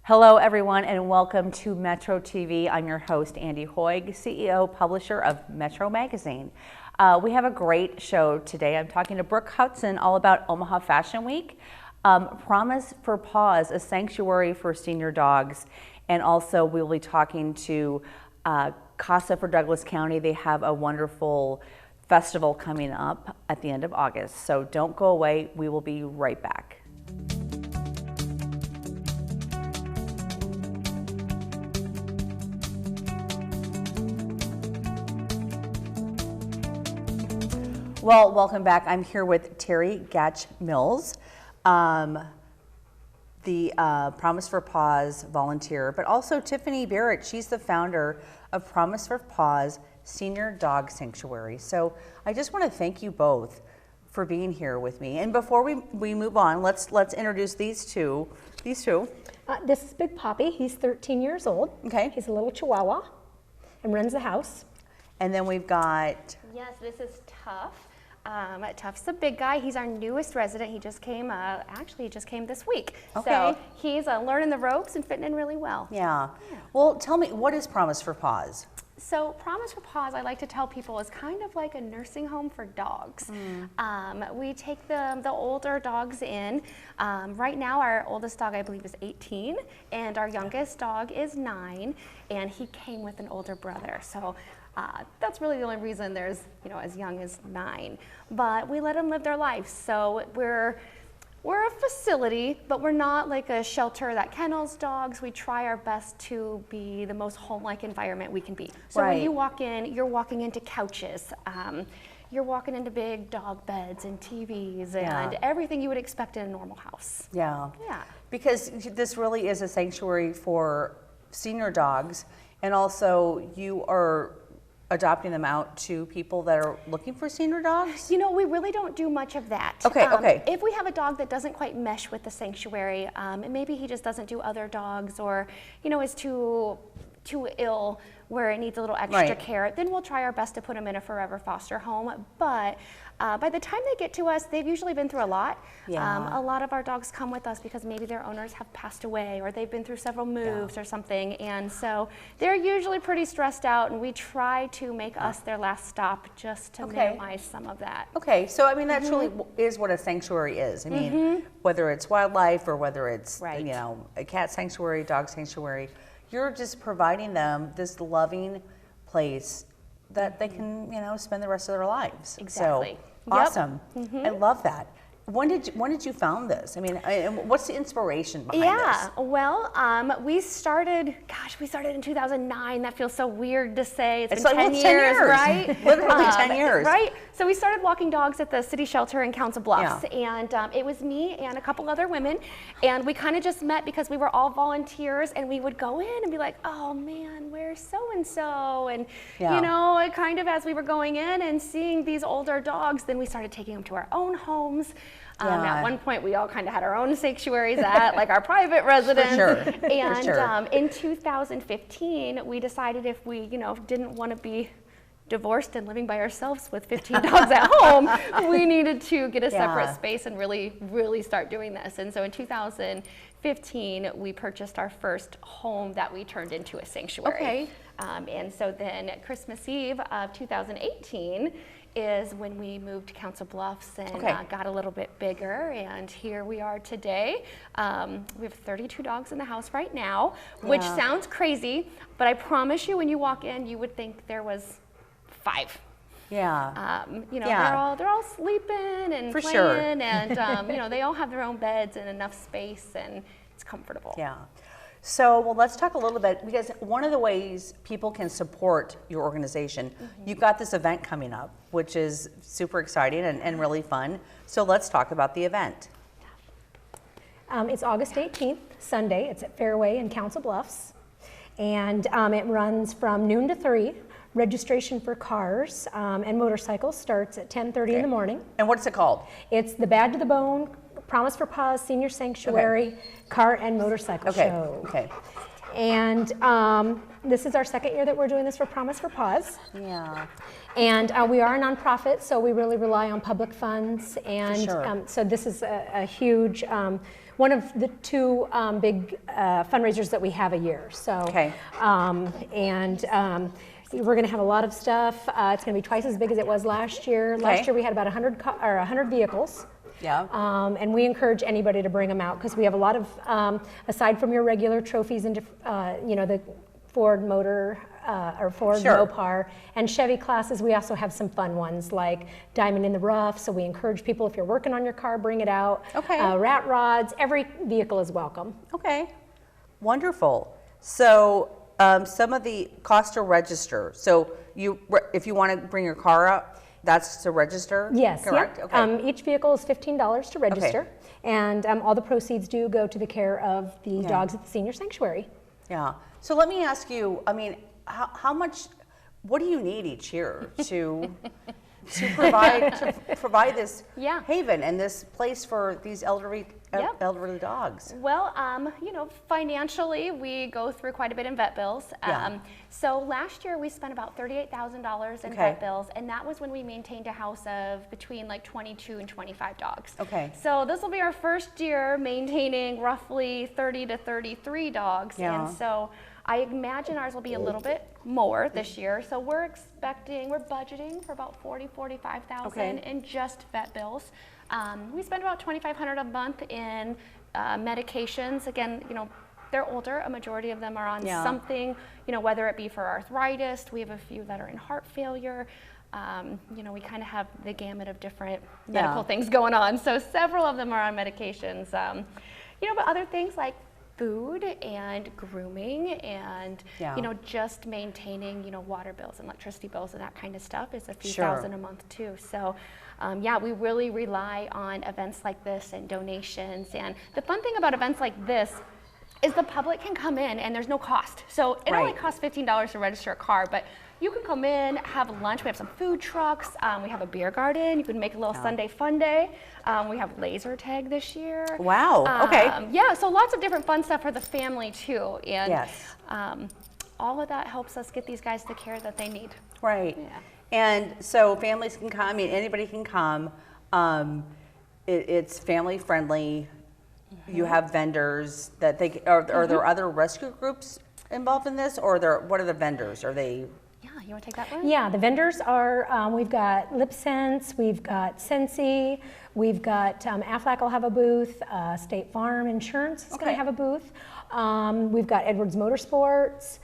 Hello, everyone, and welcome to Metro TV. I'm your host, Andy Hoig, CEO, publisher of Metro Magazine. We have a great show today. I'm talking to Brooke Hudson all about Omaha Fashion Week, Promise for Paws, a sanctuary for senior dogs, and also we'll be talking to Casa for Douglas County. They have a wonderful festival coming up at the end of August, so don't go away. We will be right back. Well, welcome back. I'm here with Terry Gatch Mills, the Promise for Paws volunteer, but also Tiffany Barrett. She's the founder of Promise for Paws Senior Dog Sanctuary. So I just want to thank you both for being here with me. And before we move on, let's introduce these two. This is Big Poppy. He's 13 years old. Okay. He's a little Chihuahua and runs the house. And then we've got... Yes, this is Tough. Tuff's the big guy. He's our newest resident. He just came, actually he just came this week. Okay. So he's learning the ropes and fitting in really well. Yeah. Well, tell me, what is Promise for Paws? So Promise for Paws, I like to tell people, is kind of like a nursing home for dogs. We take the older dogs in. Right now, our oldest dog, I believe, is 18, and our youngest dog is 9, and he came with an older brother. So that's really the only reason there's, as young as 9. But we let them live their life. So we're a facility, but we're not like a shelter that kennels dogs. We try our best to be the most home-like environment we can be. So when you walk in, you're walking into couches. You're walking into big dog beds and TVs and everything you would expect in a normal house. Yeah. Yeah. Because this really is a sanctuary for senior dogs, and also you are adopting them out to people that are looking for senior dogs? We really don't do much of that. Okay. If we have a dog that doesn't quite mesh with the sanctuary, and maybe he just doesn't do other dogs, or is too ill where it needs a little extra care, then we'll try our best to put him in a forever foster home. But by the time they get to us, they've usually been through a lot. A lot of our dogs come with us because maybe their owners have passed away, or they've been through several moves or something, and so they're usually pretty stressed out, and we try to make us their last stop just to minimize some of that. Okay, so I mean that truly is what a sanctuary is. I mean, whether it's wildlife or whether it's a cat sanctuary, dog sanctuary, you're just providing them this loving place that they can, spend the rest of their lives. Exactly. So, awesome. I love that. When did you found this? I mean, what's the inspiration behind this? Well, we started in 2009. That feels so weird to say. It's been like 10 years, right? Literally 10 years. Right? So we started walking dogs at the city shelter in Council Bluffs, and it was me and a couple other women, and we kind of just met because we were all volunteers, and we would go in and be like, oh man, where's so-and-so? And, kind of as we were going in and seeing these older dogs, then we started taking them to our own homes. At one point, we all kind of had our own sanctuaries at like our private residence. For sure. And in 2015, we decided if we, didn't want to be divorced and living by ourselves with 15 dogs at home, we needed to get a separate space and really, really start doing this. And so in 2015, we purchased our first home that we turned into a sanctuary. Okay. And so then Christmas Eve of 2018 is when we moved to Council Bluffs and got a little bit bigger, and here we are today. We have 32 dogs in the house right now, which sounds crazy, but I promise you when you walk in, you would think there was 5. Yeah. They're all sleeping and playing, and they all have their own beds and enough space, and it's comfortable. Yeah. So, let's talk a little bit, because one of the ways people can support your organization, you've got this event coming up, which is super exciting and really fun. So let's talk about the event. It's August 18th, Sunday. It's at Fairway in Council Bluffs, and it runs from noon to 3. Registration for cars and motorcycles starts at 10:30 in the morning. And what's it called? It's the Bad to the Bone Promise for Paws Senior Sanctuary Car and Motorcycle Show. Okay. And this is our second year that we're doing this for Promise for Paws. Yeah. And we are a nonprofit, so we really rely on public funds. And sure. so this is a huge, one of the two big fundraisers that we have a year. So, Okay. We're going to have a lot of stuff. It's going to be twice as big as it was last year. Okay. Last year we had about 100 vehicles. Yeah. And we encourage anybody to bring them out because we have a lot of, aside from your regular trophies and the Ford Motor or Ford Sure. Mopar and Chevy classes, we also have some fun ones like Diamond in the Rough. So we encourage people, if you're working on your car, bring it out. Okay. Rat rods, every vehicle is welcome. Okay, wonderful. So some of the cost to register. So if you want to bring your car up, that's to register? Yes. Correct? Yep. Okay. Each vehicle is $15 to register. And all the proceeds do go to the care of the dogs at the senior sanctuary. Yeah. So let me ask you, I mean, how much, what do you need each year to provide this Yeah. haven and this place for these elderly dogs? Well, financially, we go through quite a bit in vet bills. Yeah. So last year we spent about $38,000 in Okay. vet bills, and that was when we maintained a house of between like 22 and 25 dogs. Okay. So this will be our first year maintaining roughly 30 to 33 dogs, Yeah. and so I imagine ours will be a little bit more this year. So we're budgeting for about 45,000 Okay. in just vet bills. We spend about $2,500 a month in medications. Again, they're older. A majority of them are on something, whether it be for arthritis. We have a few that are in heart failure. We kind of have the gamut of different medical things going on. So several of them are on medications. But other things like food and grooming and just maintaining water bills and electricity bills and that kind of stuff is a few thousand a month too. So we really rely on events like this and donations. And the fun thing about events like this is the public can come in and there's no cost. So it only costs $15 to register a car, but you can come in, have lunch. We have some food trucks. We have a beer garden. You can make a little Sunday fun day. We have laser tag this year. Wow, okay. So lots of different fun stuff for the family too. And all of that helps us get these guys the care that they need. Right. Yeah. And so families can come, I mean, anybody can come. It's family friendly. You have vendors that are there other rescue groups involved in this, or what are the vendors? Are they? Yeah, you want to take that one? Yeah, the vendors are, we've got Lip Sense, we've got Sensi, we've got Aflac will have a booth, State Farm Insurance is going to have a booth. We've got Edwards Motorsports.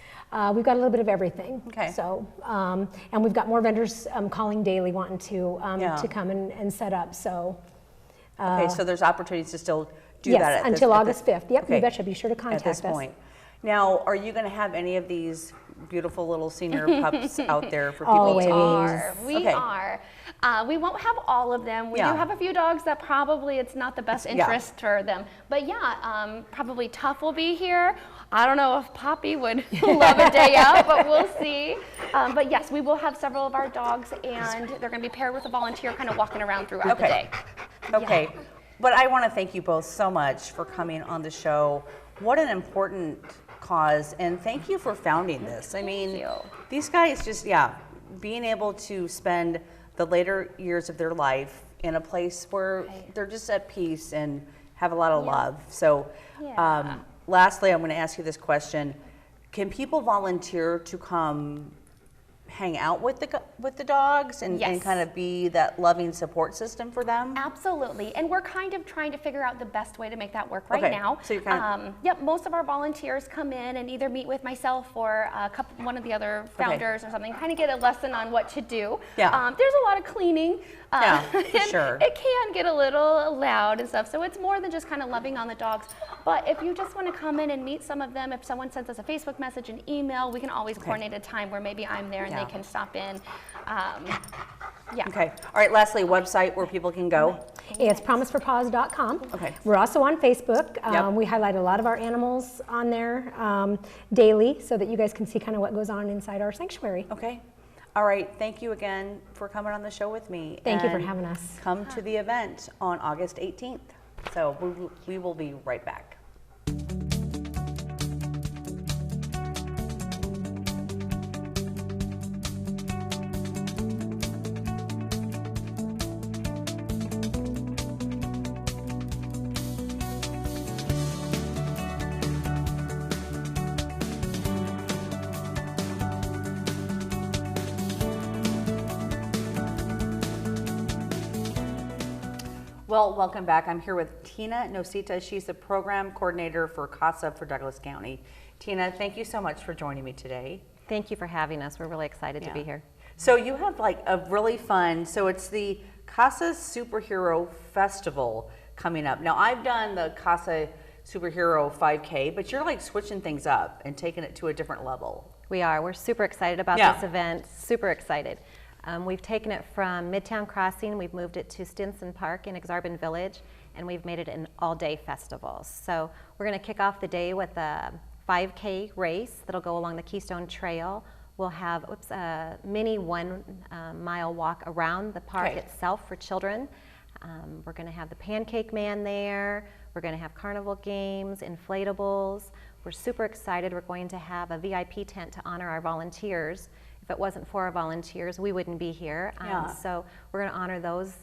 We've got a little bit of everything. Okay. So, and we've got more vendors calling daily wanting to come and set up. So. Okay, so there's opportunities to still do yes, that until August 5th. Yep, okay. you betcha. Be sure to contact us. At this point. Now, are you going to have any of these beautiful little senior pups out there for people Always. to We are. We won't have all of them. We do have a few dogs that probably it's not the best interest for them. But probably Tough will be here. I don't know if Poppy would love a day out, but we'll see. But yes, we will have several of our dogs, and they're going to be paired with a volunteer kind of walking around throughout the day. Okay. Yeah. But I want to thank you both so much for coming on the show. What an important cause, and thank you for founding this. I mean, these guys just, being able to spend the later years of their life in a place where they're just at peace and have a lot of love. So lastly, I'm going to ask you this question. Can people volunteer to come hang out with the dogs and kind of be that loving support system for them? Absolutely, and we're kind of trying to figure out the best way to make that work right now. So you're kind of most of our volunteers come in and either meet with myself or one of the other founders or something, kind of get a lesson on what to do. There's a lot of cleaning. Sure. It can get a little loud and stuff, so it's more than just kind of loving on the dogs. But if you just want to come in and meet some of them, if someone sends us a Facebook message, an email, we can always coordinate a time where maybe I'm there and they can stop in. Okay. All right, lastly, website where people can go? It's promiseforpaws.com. Okay. We're also on Facebook. We highlight a lot of our animals on there daily so that you guys can see kind of what goes on inside our sanctuary. Okay. All right. Thank you again for coming on the show with me. Thank you for having us. Come to the event on August 18th. So we will be right back. Well, welcome back. I'm here with Tina Nosita. She's the program coordinator for CASA for Douglas County. Tina, thank you so much for joining me today. Thank you for having us. We're really excited to be here. So you have like a really fun, so it's the CASA Superhero Festival coming up. Now I've done the CASA Superhero 5K, but you're like switching things up and taking it to a different level. We are. We're super excited about this event. Super excited. We've taken it from Midtown Crossing, we've moved it to Stinson Park in Exarban Village, and we've made it an all-day festival. So we're going to kick off the day with a 5K race that'll go along the Keystone Trail. We'll have a mini 1 mile walk around the park itself for children. We're going to have the Pancake Man there. We're going to have carnival games, inflatables. We're super excited. We're going to have a VIP tent to honor our volunteers. If it wasn't for our volunteers, we wouldn't be here. So we're going to honor those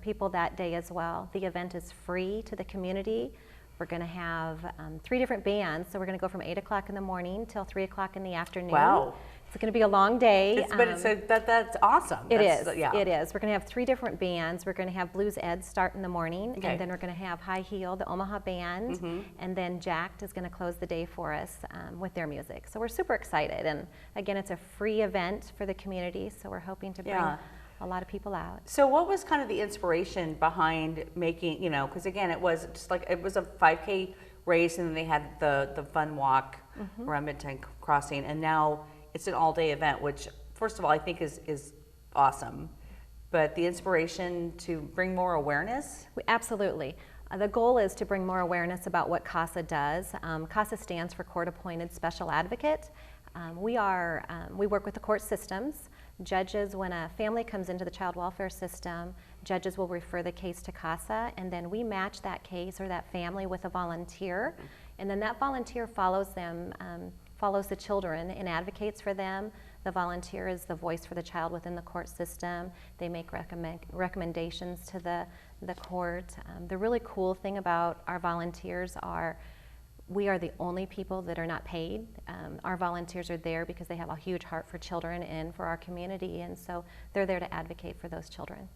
people that day as well. The event is free to the community. We're going to have 3 different bands. So we're going to go from 8 o'clock in the morning till 3 o'clock in the afternoon. Wow. It's going to be a long day. That's awesome. It is. We're going to have 3 different bands. We're going to have Blues Ed start in the morning, and then we're going to have High Heel, the Omaha band, and then Jacked is going to close the day for us with their music. So we're super excited. And again, it's a free event for the community, so we're hoping to bring a lot of people out. So what was kind of the inspiration behind making, because again, it was just like, it was a 5K race, and then they had the fun walk around Midtown Crossing, and now it's an all-day event, which, first of all, I think is awesome. But the inspiration to bring more awareness? Absolutely. The goal is to bring more awareness about what CASA does. CASA stands for Court Appointed Special Advocate. We work with the court systems. Judges, when a family comes into the child welfare system, judges will refer the case to CASA, and then we match that case or that family with a volunteer, and then that volunteer follows them, follows the children and advocates for them. The volunteer is the voice for the child within the court system. They make recommendations to the court. The really cool thing about our volunteers are we are the only people that are not paid. Our volunteers are there because they have a huge heart for children and for our community, and so they're there to advocate for those children.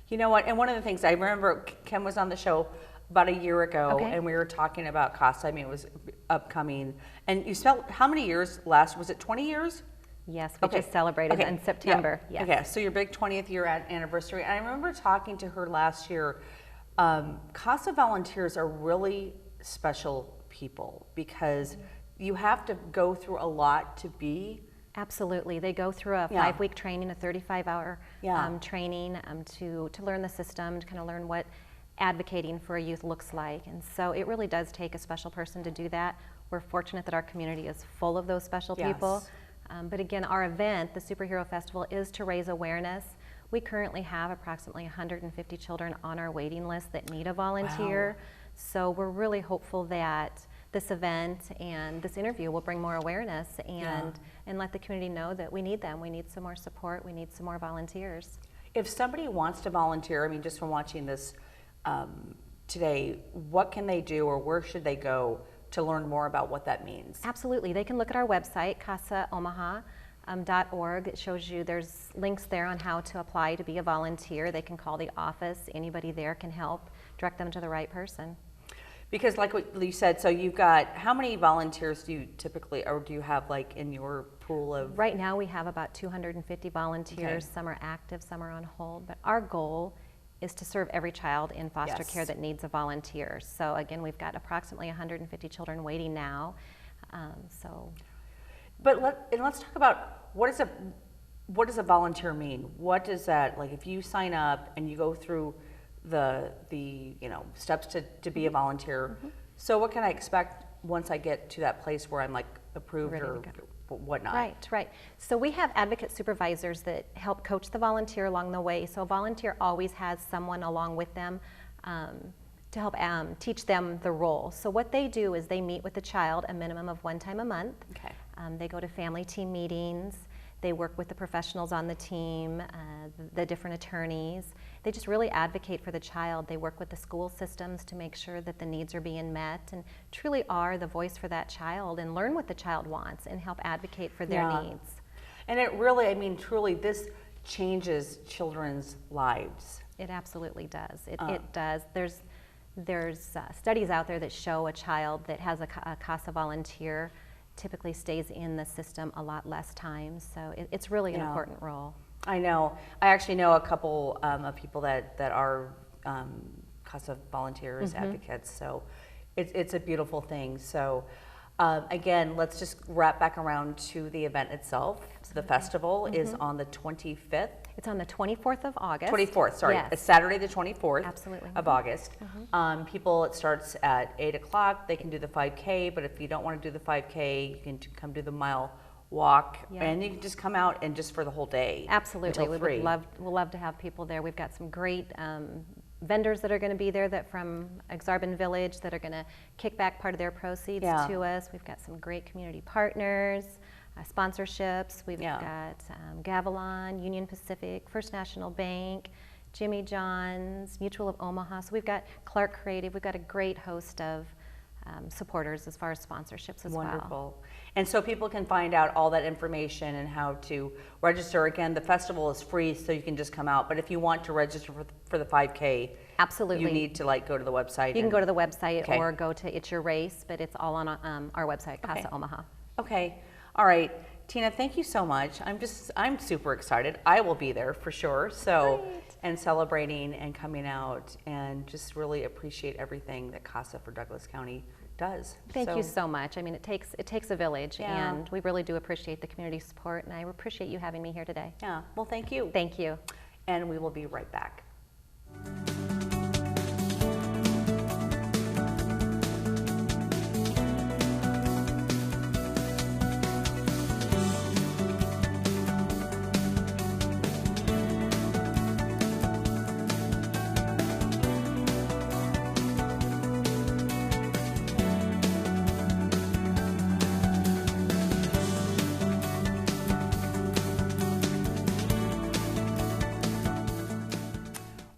You know what, and one of the things I remember, Kim was on the show about a year ago, and we were talking about CASA. I mean, it was upcoming. And you spent how many years last? Was it 20 years? Yes, we just celebrated in September. Yeah. Yes. Okay, so your big 20th year anniversary. And I remember talking to her last year. CASA volunteers are really special people because you have to go through a lot to be. Absolutely. They go through a 5-week training, a 35-hour training to learn the system, to kind of learn what advocating for a youth looks like. And so it really does take a special person to do that. We're fortunate that our community is full of those special people. But again, our event, the Superhero Festival, is to raise awareness. We currently have approximately 150 children on our waiting list that need a volunteer. Wow. So we're really hopeful that this event and this interview will bring more awareness and let the community know that we need them. We need some more support. We need some more volunteers. If somebody wants to volunteer, I mean, just from watching this today, what can they do or where should they go to learn more about what that means? Absolutely. They can look at our website, casaomaha.org. It shows you, there's links there on how to apply to be a volunteer. They can call the office. Anybody there can help direct them to the right person. Because like what you said, so you've got, how many volunteers do you typically, or do you have like in your pool of? Right now we have about 250 volunteers. Some are active, some are on hold, but our goal is to serve every child in foster care that needs a volunteer. So again, we've got approximately 150 children waiting now. But let's talk about what does a volunteer mean? What does that, like if you sign up and you go through the steps to be a volunteer, so what can I expect once I get to that place where I'm like approved or whatnot? Right. So we have advocate supervisors that help coach the volunteer along the way. So a volunteer always has someone along with them to help teach them the role. So what they do is they meet with the child a minimum of 1 time a month. They go to family team meetings. They work with the professionals on the team, the different attorneys. They just really advocate for the child. They work with the school systems to make sure that the needs are being met and truly are the voice for that child and learn what the child wants and help advocate for their needs. And it really, I mean, truly, this changes children's lives. It absolutely does. It does. There's studies out there that show a child that has a CASA volunteer typically stays in the system a lot less time. So it's really an important role. I know. I actually know a couple of people that are CASA volunteers, advocates. So it's a beautiful thing. So again, let's just wrap back around to the event itself. So the festival is on the 25th. It's on the 24th of August. 24th, sorry. Yes. It's Saturday the 24th Absolutely. of August. People, it starts at 8 o'clock. They can do the 5K, but if you don't want to do the 5K, you can come do the mile walk, and you can just come out and just for the whole day. Absolutely. Until 3. We'll love to have people there. We've got some great vendors that are going to be there that from Exarban Village that are going to kick back part of their proceeds to us. We've got some great community partners, sponsorships. We've got Gavilon, Union Pacific, First National Bank, Jimmy John's, Mutual of Omaha. So we've got Clark Creative. We've got a great host of supporters as far as sponsorships as well. Wonderful. And so people can find out all that information and how to register. Again, the festival is free, so you can just come out. But if you want to register for the 5K, absolutely, you need to go to the website. You can go to the website or go to It's Your Race, but it's all on our website, CASA Omaha. Okay. All right. Tina, thank you so much. I'm super excited. I will be there for sure. So, and celebrating and coming out and just really appreciate everything that CASA for Douglas County does. Thank you so much. I mean, it takes a village, and we really do appreciate the community support, and I appreciate you having me here today. Yeah. Well, thank you. Thank you. And we will be right back.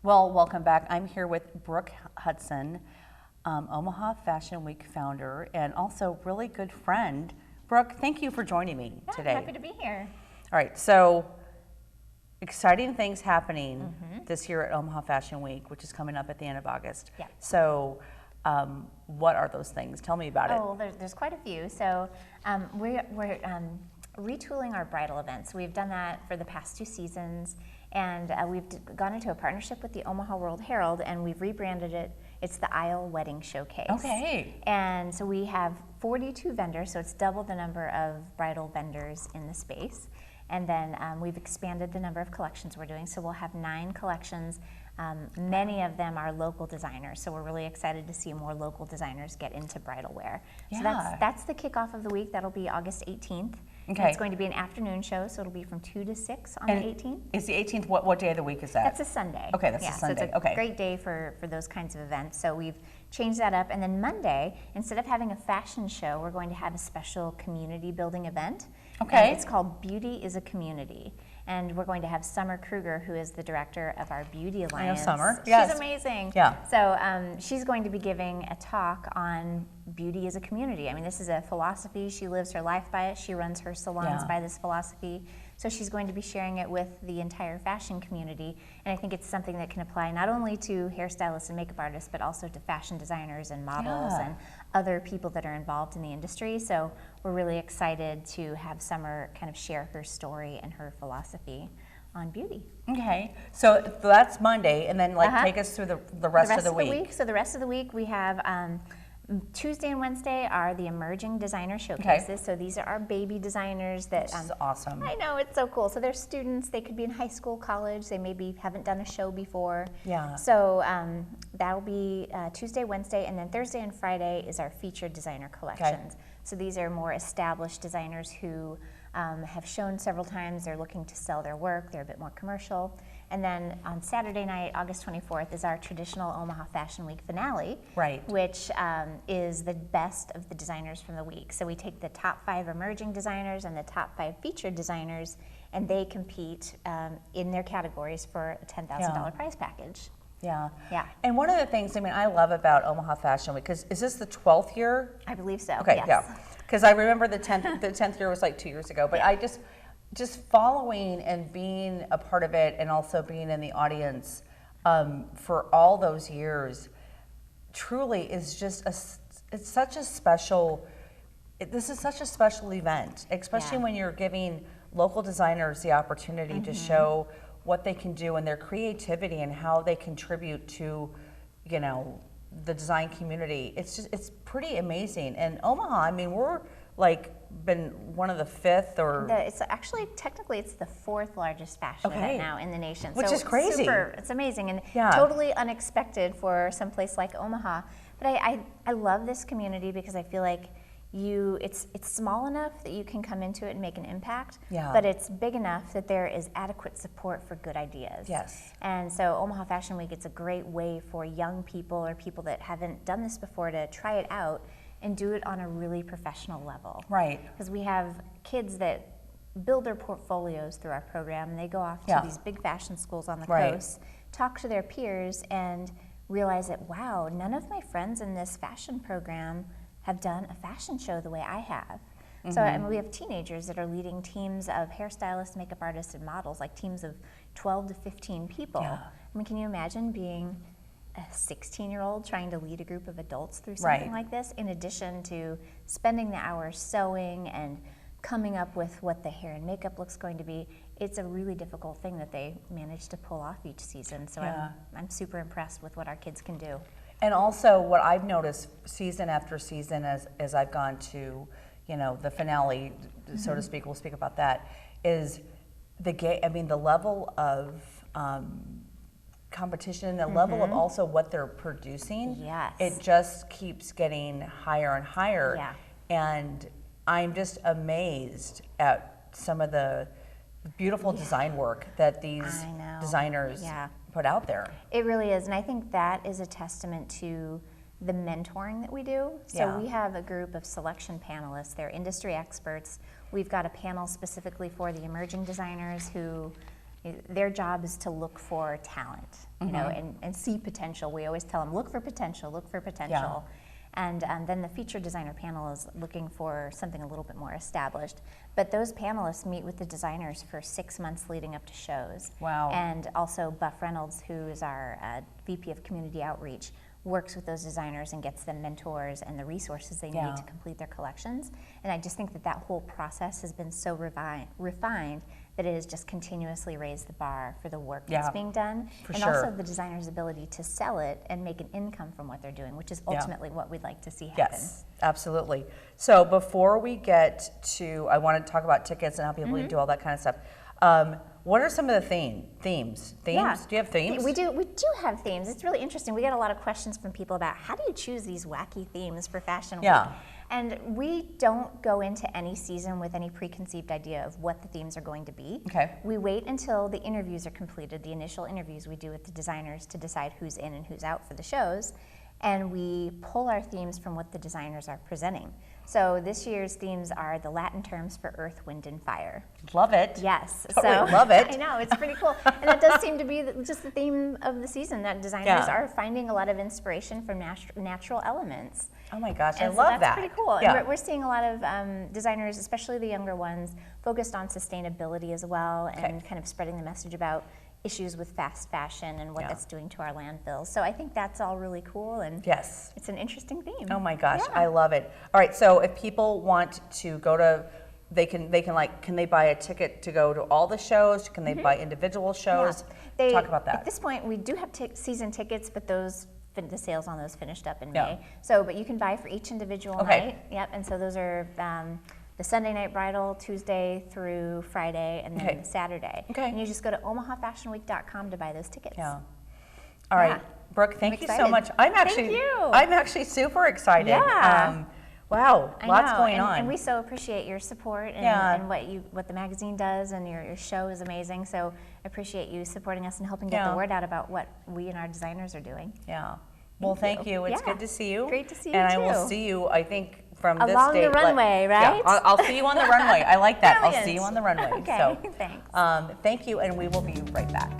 Well, welcome back. I'm here with Brooke Hudson, Omaha Fashion Week founder, and also really good friend. Brooke, thank you for joining me today. Happy to be here. All right, so exciting things happening this year at Omaha Fashion Week, which is coming up at the end of August. Yeah. So what are those things? Tell me about it. Oh, there's quite a few. So we're retooling our bridal events. We've done that for the past 2 seasons, and we've gone into a partnership with the Omaha World Herald, and we've rebranded it. It's the Isle Wedding Showcase. Okay. And so we have 42 vendors, so it's double the number of bridal vendors in the space. And then we've expanded the number of collections we're doing, so we'll have 9 collections. Many of them are local designers, so we're really excited to see more local designers get into bridal wear. So that's the kickoff of the week. That'll be August 18th. Okay. It's going to be an afternoon show, so it'll be from 2 to 6 on the 18th. Is the 18th, what day of the week is that? That's a Sunday. Okay, that's a Sunday. So it's a great day for those kinds of events. So we've changed that up. And then Monday, instead of having a fashion show, we're going to have a special community building event. Okay. And it's called Beauty is a Community. And we're going to have Summer Kruger, who is the director of our Beauty Alliance. I know Summer. She's amazing. Yeah. So she's going to be giving a talk on beauty as a community. I mean, this is a philosophy. She lives her life by it. She runs her salons by this philosophy. So she's going to be sharing it with the entire fashion community. And I think it's something that can apply not only to hairstylists and makeup artists, but also to fashion designers and models and other people that are involved in the industry. So we're really excited to have Summer kind of share her story and her philosophy on beauty. Okay, so that's Monday, and then take us through the rest of the week. So the rest of the week we have Tuesday and Wednesday are the emerging designer showcases. Okay. So these are our baby designers that. This is awesome. I know, it's so cool. So they're students. They could be in high school, college. They maybe haven't done a show before. Yeah. So that'll be Tuesday, Wednesday, and then Thursday and Friday is our featured designer collections. Okay. So these are more established designers who have shown several times. They're looking to sell their work. They're a bit more commercial. And then on Saturday night, August 24th, is our traditional Omaha Fashion Week finale, which is the best of the designers from the week. So we take the top 5 emerging designers and the top 5 featured designers, and they compete in their categories for a $10,000 prize package. Yeah. Yeah. And one of the things, I love about Omaha Fashion Week, because is this the 12th year? I believe so. Okay, yes. yeah. Because I remember the 10th year was 2 years ago, but I just following and being a part of it and also being in the audience, for all those years truly is just it's such a special, this is such a special event, especially when you're giving local designers the opportunity to show what they can do and their creativity and how they contribute to, you know, the design community. It's pretty amazing. And Omaha, I mean, we're like been one of the fifth or it's actually technically it's the fourth largest fashion event now in the nation, which is crazy. It's amazing and totally unexpected for some place like Omaha. But I love this community because I feel like it's small enough that you can come into it and make an impact, but it's big enough that there is adequate support for good ideas. Yes. And so Omaha Fashion Week, it's a great way for young people or people that haven't done this before to try it out and do it on a really professional level. Right. Because we have kids that build their portfolios through our program, and they go off to these big fashion schools on the coast, talk to their peers, and realize that, wow, none of my friends in this fashion program have done a fashion show the way I have. So I mean, we have teenagers that are leading teams of hairstylists, makeup artists, and models, like teams of 12 to 15 people. I mean, can you imagine being a 16-year-old trying to lead a group of adults through something like this, in addition to spending the hours sewing and coming up with what the hair and makeup looks going to be? It's a really difficult thing that they manage to pull off each season. So I'm super impressed with what our kids can do. And also what I've noticed season after season as I've gone to, you know, the finale, so to speak, we'll speak about that, is the level of competition, the level of also what they're producing. Yes. It just keeps getting higher and higher. Yeah. And I'm just amazed at some of the beautiful design work that these designers put out there. It really is, and I think that is a testament to the mentoring that we do. So we have a group of selection panelists. They're industry experts. We've got a panel specifically for the emerging designers who their job is to look for talent, you know, and see potential. We always tell them, look for potential, look for potential. And then the featured designer panel is looking for something a little bit more established. But those panelists meet with the designers for 6 months leading up to shows. Wow. And also Buff Reynolds, who is our VP of Community Outreach, works with those designers and gets them mentors and the resources they need to complete their collections. And I just think that whole process has been so refined that it has just continuously raised the bar for the work that's being done, and also the designer's ability to sell it and make an income from what they're doing, which is ultimately what we'd like to see happen. Yes, absolutely. So before we get to, I want to talk about tickets and how people do all that kind of stuff. What are some of the themes? Yeah. Do you have themes? We do have themes. It's really interesting. We get a lot of questions from people about how do you choose these wacky themes for Fashion Week? And we don't go into any season with any preconceived idea of what the themes are going to be. Okay. We wait until the interviews are completed, the initial interviews we do with the designers to decide who's in and who's out for the shows. And we pull our themes from what the designers are presenting. So this year's themes are the Latin terms for earth, wind, and fire. Love it. Yes. Totally love it. I know, it's pretty cool. And that does seem to be just the theme of the season, that designers are finding a lot of inspiration from natural elements. Oh my gosh, And I so love that. that's pretty cool. Yeah. And we're seeing a lot of designers, especially the younger ones, focused on sustainability as well, and kind of spreading the message about issues with fast fashion and what that's doing to our landfills. So I think that's all really cool, and it's an interesting theme. Oh my gosh, I love it. All right, so if people want to go to, can they buy a ticket to go to all the shows? Can they buy individual shows? Talk about that. At this point, we do have season tickets, but the sales on those finished up in May. So, but you can buy for each individual night. Yep, and so those are the Sunday night bridal, Tuesday through Friday, and then Saturday. And you just go to omahafashionweek.com to buy those tickets. All right, Brooke, thank you so much. I'm actually super excited. Wow, lots going on. And we so appreciate your support and what the magazine does, and your show is amazing. So I appreciate you supporting us and helping get the word out about what we and our designers are doing. Well, thank you. It's good to see you. Great to see you and too. I will see you, I think, from this along date. the runway, right? Yeah, I'll see you on the runway. I like that. Brilliant. I'll see you on the runway. Okay, so, thanks. Thank you, and we will be right back.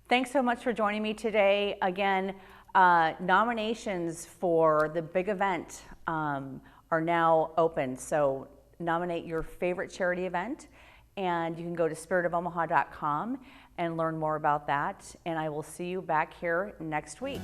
Thanks so much for joining me today. Again, nominations for the big event are now open. So nominate your favorite charity event, and you can go to spiritofomaha.com and learn more about that. And I will see you back here next week.